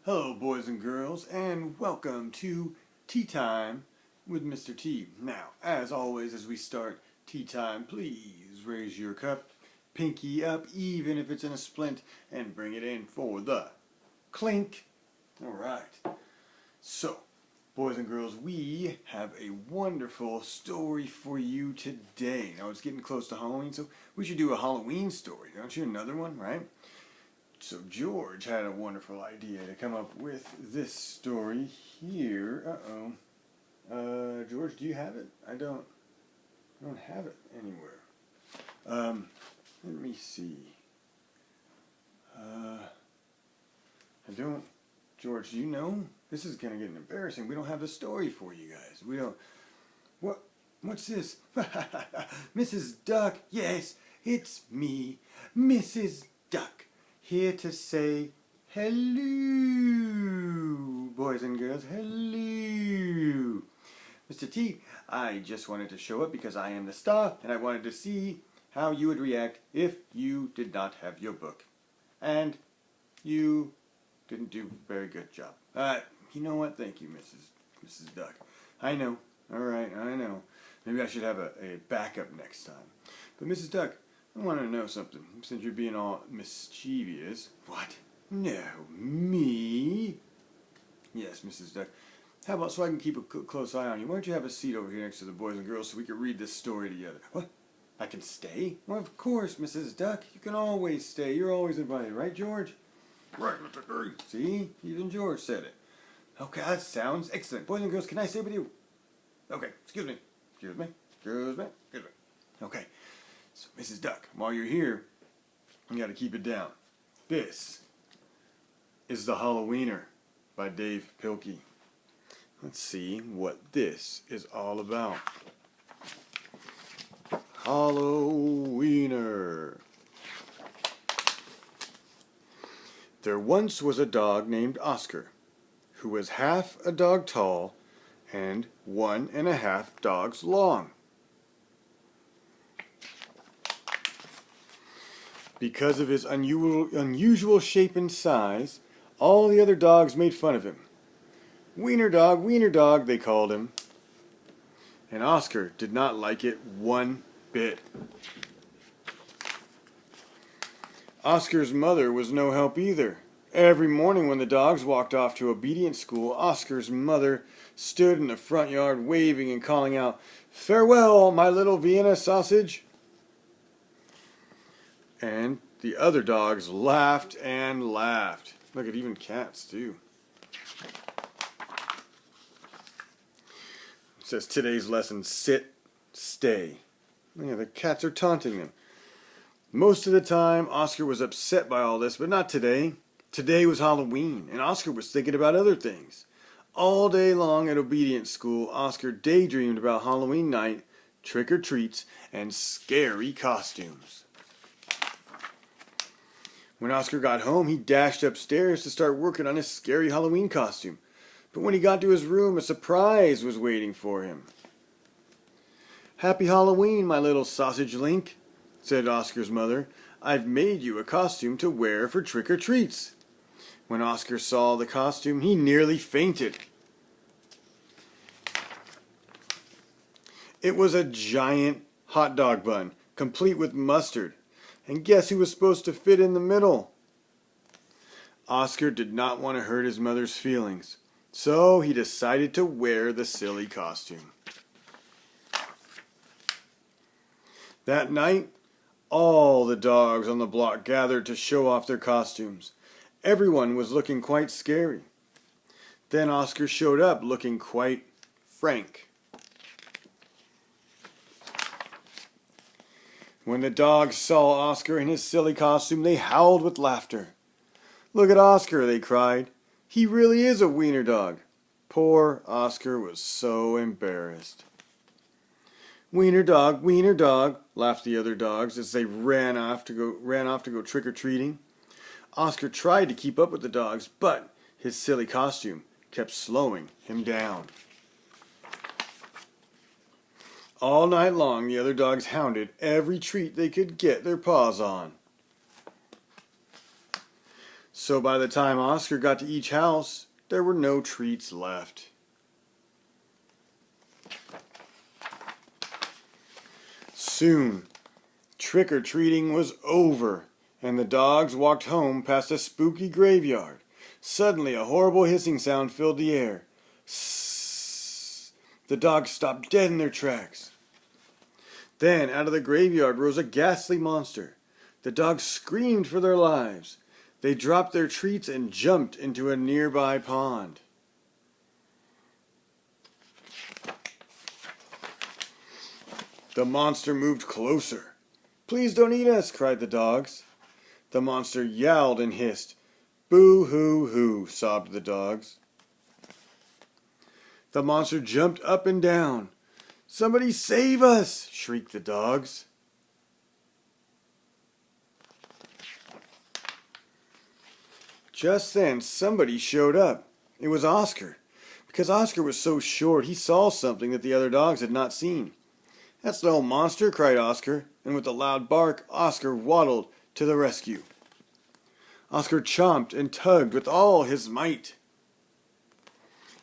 Hello, boys and girls, and welcome to Tea Time with Mr. T. Now, as always, as we start tea time, please raise your cup, pinky up, even if it's in a splint, and bring it in for the clink. All right. So, boys and girls, we have a wonderful story for you today. Now, it's getting close to Halloween, so we should do a Halloween story. Don't you? Another one, right? So George had a wonderful idea to come up with this story here. George, do you have it? I don't have it anywhere. Let me see. I don't. George, do you know? This is gonna get embarrassing. We don't have the story for you guys. We don't. What's this? Mrs. Duck. Yes, it's me, Mrs. Duck. Here to say hello, boys and girls, hello. Mr. T, I just wanted to show up because I am the star, and I wanted to see how you would react if you did not have your book. And you didn't do a very good job. You know what? Thank you, Mrs. Duck. I know. All right, I know. Maybe I should have a backup next time. But Mrs. Duck, I want to know something, since you're being all mischievous. What? No, me? Yes, Mrs. Duck. How about so I can keep a close eye on you? Why don't you have a seat over here next to the boys and girls so we can read this story together? What? I can stay? Well, of course, Mrs. Duck. You can always stay. You're always invited, right, George? Right, Mr. Green. See? Even George said it. Okay, that sounds excellent. Boys and girls, can I stay with you? Okay, excuse me. Excuse me. Excuse me. Excuse me. Okay. So, Mrs. Duck, while you're here, you got to keep it down. This is The Halloweener by Dave Pilkey. Let's see what this is all about. Halloweener. There once was a dog named Oscar, who was half a dog tall and 1.5 dogs long. Because of his unusual shape and size, all the other dogs made fun of him. Wiener dog, they called him. And Oscar did not like it one bit. Oscar's mother was no help either. Every morning when the dogs walked off to obedience school, Oscar's mother stood in the front yard waving and calling out, "Farewell, my little Vienna sausage." And the other dogs laughed and laughed. Look at even cats too. It says today's lesson, sit, stay. Yeah, the cats are taunting them. Most of the time, Oscar was upset by all this, but not today. Today was Halloween, and Oscar was thinking about other things. All day long at obedience school, Oscar daydreamed about Halloween night, trick-or-treats, and scary costumes. When Oscar got home, he dashed upstairs to start working on his scary Halloween costume. But when he got to his room, a surprise was waiting for him. "Happy Halloween, my little sausage link," said Oscar's mother. "I've made you a costume to wear for trick-or-treats." When Oscar saw the costume, he nearly fainted. It was a giant hot dog bun, complete with mustard. And guess who was supposed to fit in the middle? Oscar did not want to hurt his mother's feelings, so he decided to wear the silly costume. That night, all the dogs on the block gathered to show off their costumes. Everyone was looking quite scary. Then Oscar showed up looking quite frank. When the dogs saw Oscar in his silly costume, they howled with laughter. "Look at Oscar," they cried. "He really is a wiener dog." Poor Oscar was so embarrassed. Wiener dog," laughed the other dogs as they ran off to go trick-or-treating. Oscar tried to keep up with the dogs, but his silly costume kept slowing him down. All night long, the other dogs hounded every treat they could get their paws on. So by the time Oscar got to each house, there were no treats left. Soon, trick-or-treating was over, and the dogs walked home past a spooky graveyard. Suddenly, a horrible hissing sound filled the air. Sssss! The dogs stopped dead in their tracks. Then, out of the graveyard rose a ghastly monster. The dogs screamed for their lives. They dropped their treats and jumped into a nearby pond. The monster moved closer. "Please don't eat us," cried the dogs. The monster yowled and hissed. "Boo-hoo-hoo," sobbed the dogs. The monster jumped up and down. "Somebody save us!" shrieked the dogs. Just then, somebody showed up. It was Oscar. Because Oscar was so short, he saw something that the other dogs had not seen. "That's no monster," cried Oscar, and with a loud bark, Oscar waddled to the rescue. Oscar chomped and tugged with all his might.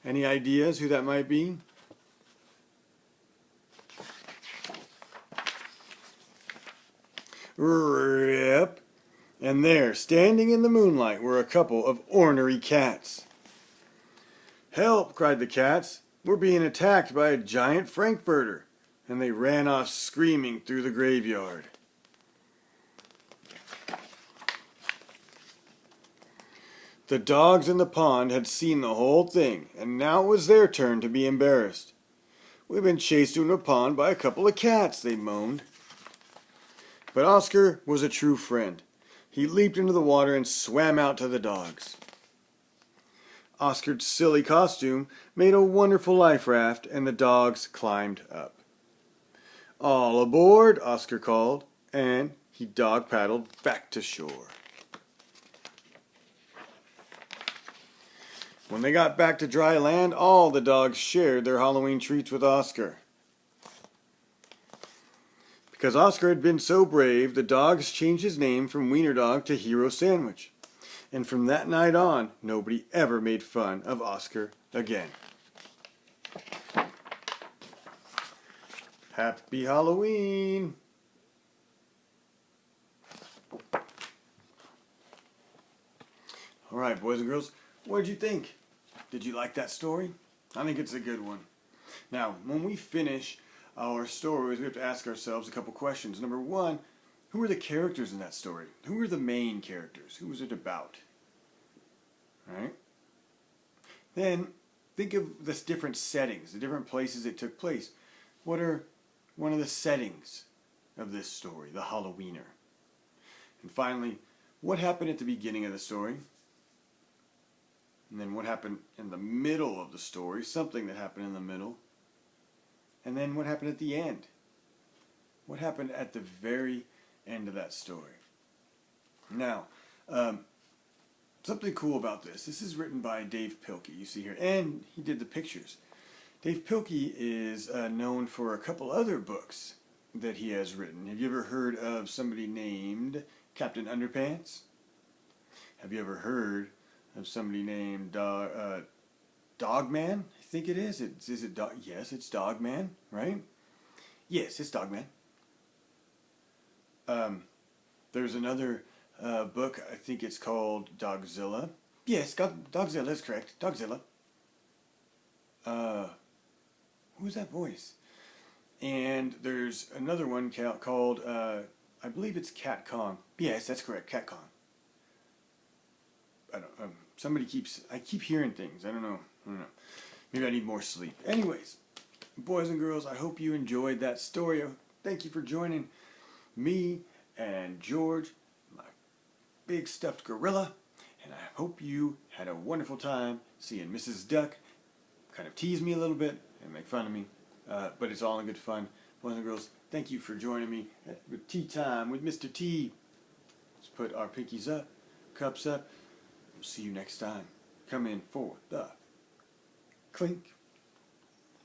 Any ideas who that might be? Rip! And there, standing in the moonlight, were a couple of ornery cats. "Help!" cried the cats. "We're being attacked by a giant frankfurter." And they ran off screaming through the graveyard. The dogs in the pond had seen the whole thing, and now it was their turn to be embarrassed. "We've been chased into a pond by a couple of cats," they moaned. But Oscar was a true friend. He leaped into the water and swam out to the dogs. Oscar's silly costume made a wonderful life raft, and the dogs climbed up. "All aboard," Oscar called, and he dog paddled back to shore. When they got back to dry land, all the dogs shared their Halloween treats with Oscar. Because Oscar had been so brave, the dogs changed his name from Wiener Dog to Hero Sandwich. And from that night on, nobody ever made fun of Oscar again. Happy Halloween! Alright, boys and girls, what did you think? Did you like that story? I think it's a good one. Now, when we finish our stories, we have to ask ourselves a couple questions. Number one, who are the characters in that story? Who are the main characters? Who was it about? Alright? Then, think of the different settings, the different places it took place. What are one of the settings of this story, the Halloweener? And finally, what happened at the beginning of the story? And then what happened in the middle of the story? Something that happened in the middle. And then what happened at the end? What happened at the very end of that story? Now, something cool about this. This is written by Dave Pilkey, you see here. And he did the pictures. Dave Pilkey is known for a couple other books that he has written. Have you ever heard of somebody named Captain Underpants? Have you ever heard of somebody named Dogman? I think it is. Is it Dog? Yes, it's Dogman, right? Yes, it's Dogman. There's another book. I think it's called Dogzilla. Yes, Dogzilla is correct. Dogzilla. Who's that voice? And there's another one called I believe it's Cat Kong. Yes, that's correct. Cat Kong. I don't. I keep hearing things. I don't know. Maybe I need more sleep. Anyways, boys and girls, I hope you enjoyed that story. Thank you for joining me and George, my big stuffed gorilla, and I hope you had a wonderful time seeing Mrs. Duck kind of tease me a little bit and make fun of me, but it's all in good fun. Boys and girls, thank you for joining me with Tea Time with Mr. T. Let's put our pinkies up, cups up. We'll see you next time. Come in for the clink.